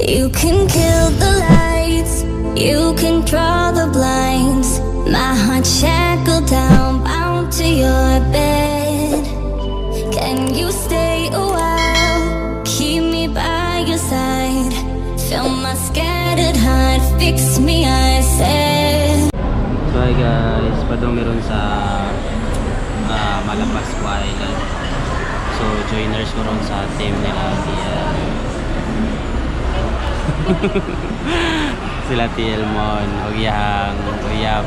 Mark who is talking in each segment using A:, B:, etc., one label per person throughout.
A: You can kill the lights, you can draw the blinds. My heart shackled down, bound to your bed. Can you stay a while, keep me by your side? Fill my scattered heart, fix me, I said.
B: So hi guys, padong meron sa Malapascua Island. So joiners ko ron sa team nila sila TL Mon, Ugyang, Uyab.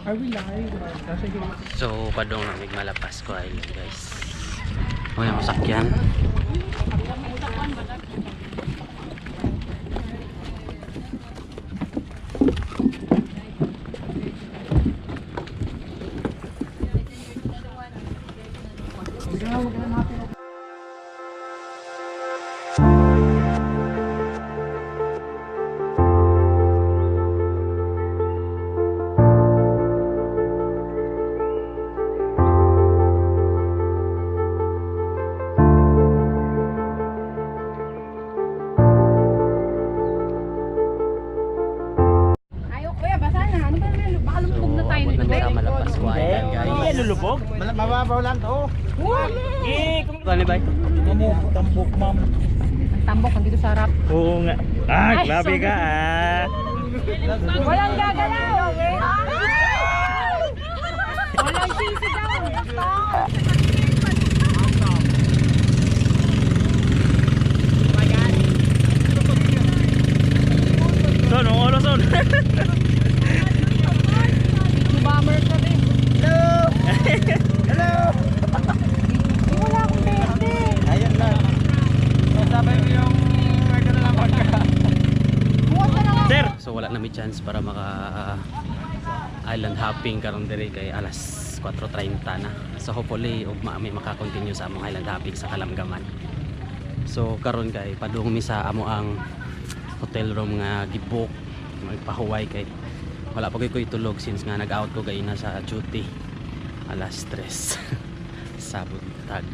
C: Are we live?
B: So padong na Malapascua Island guys. O yung masakyan. Malapascua Island guys.
C: Lulubog? Mababaw lang to.
B: Ano ba ito?
C: Tambok ma'am.
D: Tambok nandito sa harap.
C: Oo nga. Grabe ka
D: Walang gagalaw. Walang sisigaw.
C: Son, ang oras son.
D: Bomber ka din.
C: Hello! Hello!
D: Wala akong bente.
C: Ayan na. Sabi mo yung maganda lang pagka.
B: Sir! So wala na may chance para maka island hopping karon diri kay alas 4:30 na. So hopefully may maka-continue sa among island hopping sa Kalanggaman. So karon kay padung mi sa amo ang hotel room nga gibook magpahuway kay wala pa koy tulog since nga nag-out ko kay na sa duty alas 3 sa buntag.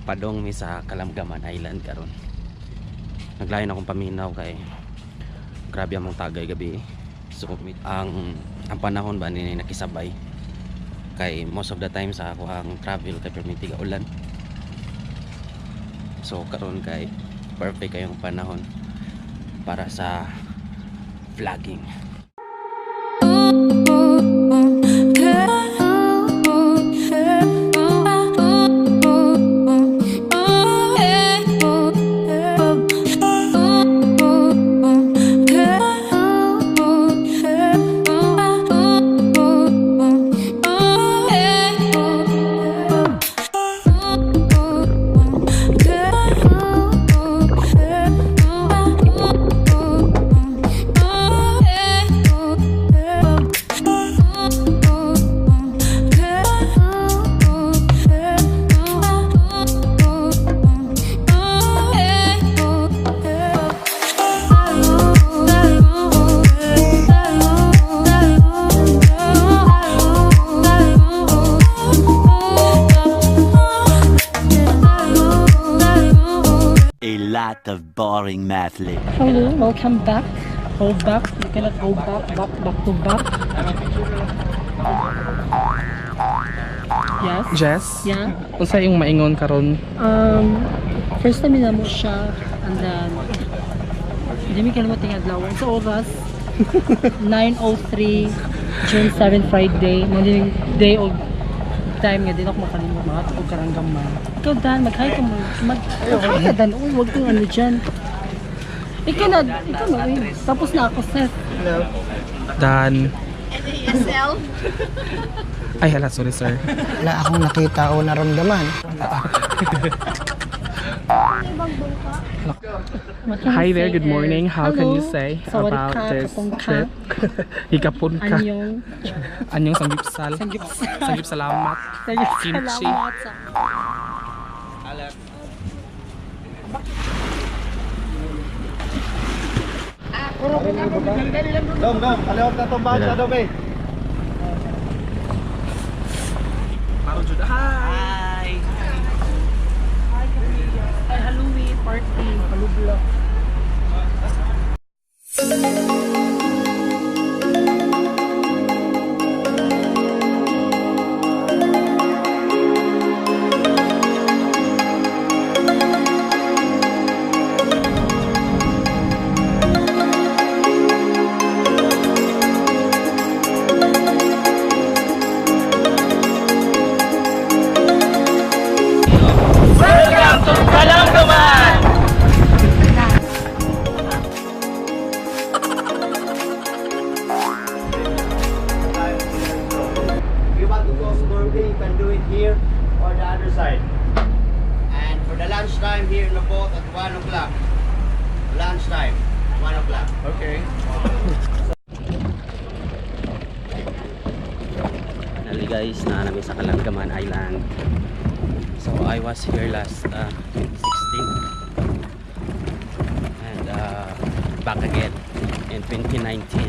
B: Padong mi sa Kalanggaman Island karon. Naglayon akong paminaw kay grabe among tagay gabi. So ang panahon ba ni nakisabay kay most of the time sa ako ang travel kay permiti ga ulan. So karon kay perfect kayong panahon para sa vlogging.
E: lot of boring math lit.
D: Hello, welcome back. Hold back. You cannot go back to back. Yes.
C: Jess?
D: Yeah.
C: Unsa yung maingon karon?
D: First time na mo siya and then hindi mi kalimutan adlaw sa oras 9:03 June 7 Friday mo din day of time nga din ako makalimot mga tugod Kalanggaman. Ikaw Dan, mag-hi ka mo. Mag-hi ka Dan. Uy, wag kang ano dyan. Ikaw na, uy. Tapos na ako, Seth.
C: Dan. Ay, hala, sorry sir.
F: Wala akong nakita o naramdaman.
C: Hi there, good morning. How can you say about
D: Sawadee ka,
C: this
D: kapong ka.
C: trip? Higapon ka.
D: Anyong.
C: Anyong sanggipsal.
D: Sanggipsal.
C: Sanggipsalamat. Kimchi.
D: Salamat sa...
F: Dom, kalawag na itong bag sa Dom eh.
C: Hi!
D: Ay, Halloween party. Palublo.
F: If you want to go snorkeling, you can do it here or the other side. And for the lunchtime here in the boat at 1 o'clock. Lunchtime, 1 o'clock. Okay.
B: Nali guys, na namin sa Kalanggaman Island. So I was here last 16 and back again in 2019.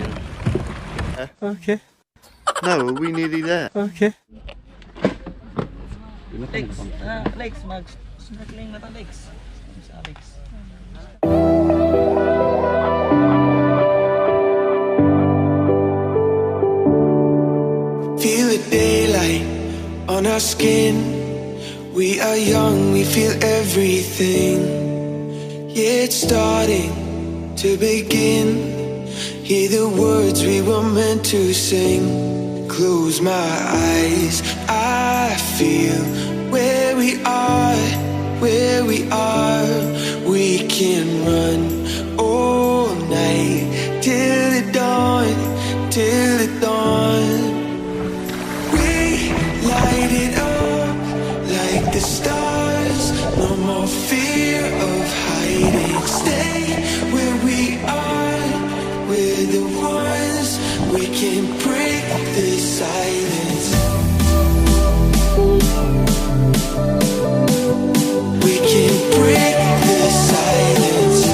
E: Okay. No, we nearly there. Okay.
C: Legs, mag snorkeling na ta legs. Sa legs.
G: Feel the daylight on our skin. We are young, we feel everything. Yeah, it's starting to begin. Hear the words we were meant to sing. Close my eyes, I feel where we are, where we are. We can run all night till the dawn, till the dawn. We light it up like the stars. No more fear of hiding. Stay where we are. We're the ones. We can break the silence. We can break the silence.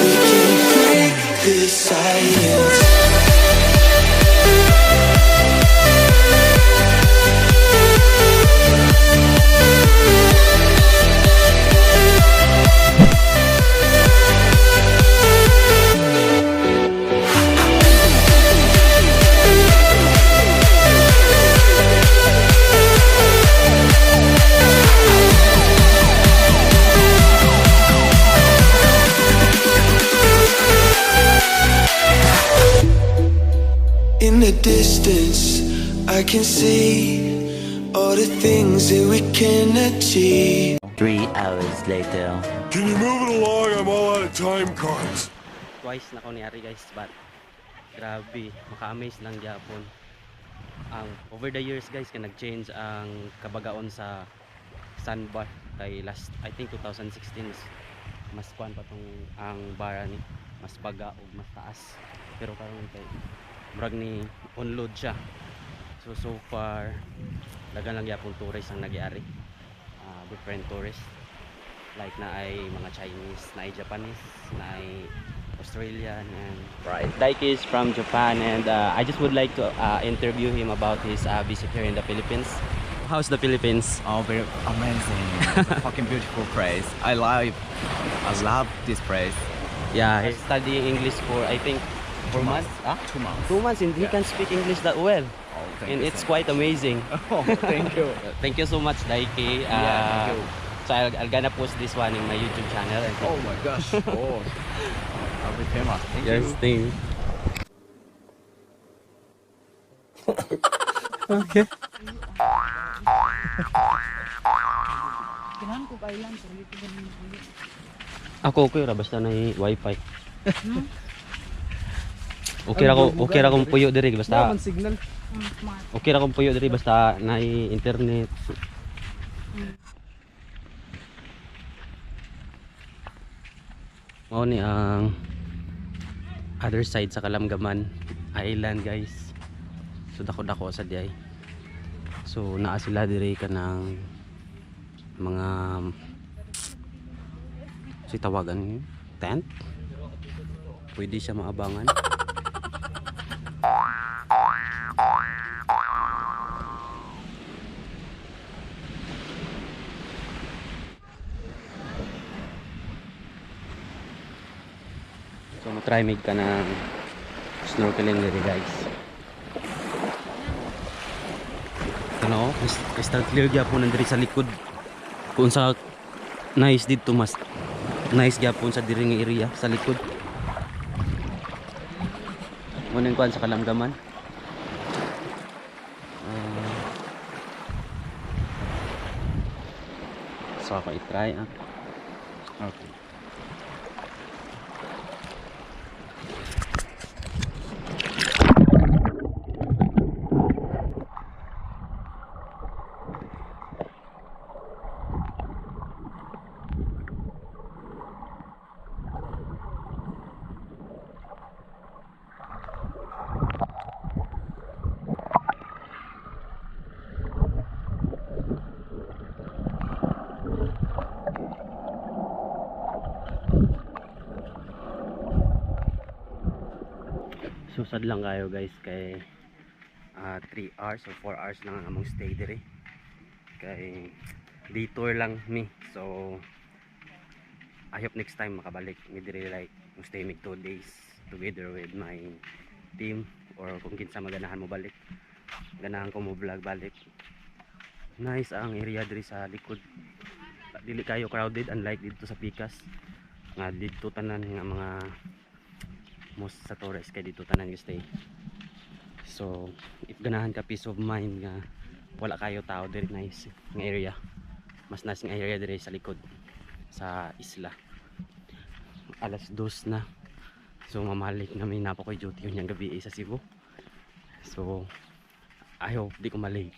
G: We can break the silence. In the distance, I can see all the things that we can achieve.
E: 3 hours later.
G: Can you move it along? I'm all out of time cards.
B: Twice na ko niyari guys, but grabe, maka-amaze lang gyapon. Over the years guys, ka nag-change ang kabagaon sa sandbar kay last, I think 2016 mas kuan pa tong ang bara ni mas baga o mas taas, pero karon kay murag ni unload siya. So far dagan lang gyapon tourist ang nagyari, different tourists like na ay mga Chinese, na ay Japanese, na ay Australian, and right. Daiki is from Japan, and I just would like to interview him about his visit here in the Philippines. How's the Philippines?
H: Oh, very amazing. Fucking beautiful place. I love this place.
B: Yeah, he's studying English for I think 4 months? Ah?
H: 2 months.
B: 2 months and he can speak English that well.
H: Oh, thank
B: And
H: you
B: it's
H: so
B: quite amazing.
H: much. Oh, thank you.
B: Thank you so much, Daiki.
H: Yeah, thank you.
B: So I'll gonna post this one in my YouTube channel. And
H: Oh my gosh. Oh, I'll be famous. Thank
B: yes,
H: you.
B: thing. Okay.
D: Kailangan ko kailan so hindi ko ganun.
B: Ako okay ra basta na wifi. Okay ra kung puyo diri basta.
C: Naman signal.
B: Okay ra kung puyo diri basta na internet. Mao ni ang other side sa Kalanggaman Island, guys. So dako sa diay. So naa sila diri kanang mga si tawagan tent. Pwede siya maabangan. So matry mig ka ng snorkeling diri, guys. Ano, crystal clear gyapon diri sa likod. Kung sa nice dito mas nice gyapon sa diri nga area sa likod. Munang kuan sa Kalanggaman. So ako i-try Okay. Susad lang kayo, guys, kay 3 hours or 4 hours lang ang among stay dire. Kay detour lang mi. So I hope next time makabalik mi dire, like stay mig 2 days together with my team, or kung kinsa maganahan mo balik. Ganahan ko mo vlog balik. Nice ang area dire sa likod. Dili kayo crowded unlike dito sa Pikas. Nga dito tanan nga mga most sa Torres kay dito tanan yung stay. So if ganahan ka peace of mind nga wala kayo tao diri, nice nga area. Mas nice nga area diri sa likod sa isla. Alas 2 na. So mamalik na may napo koy duty yung gabi sa Cebu. So I hope di ko malate.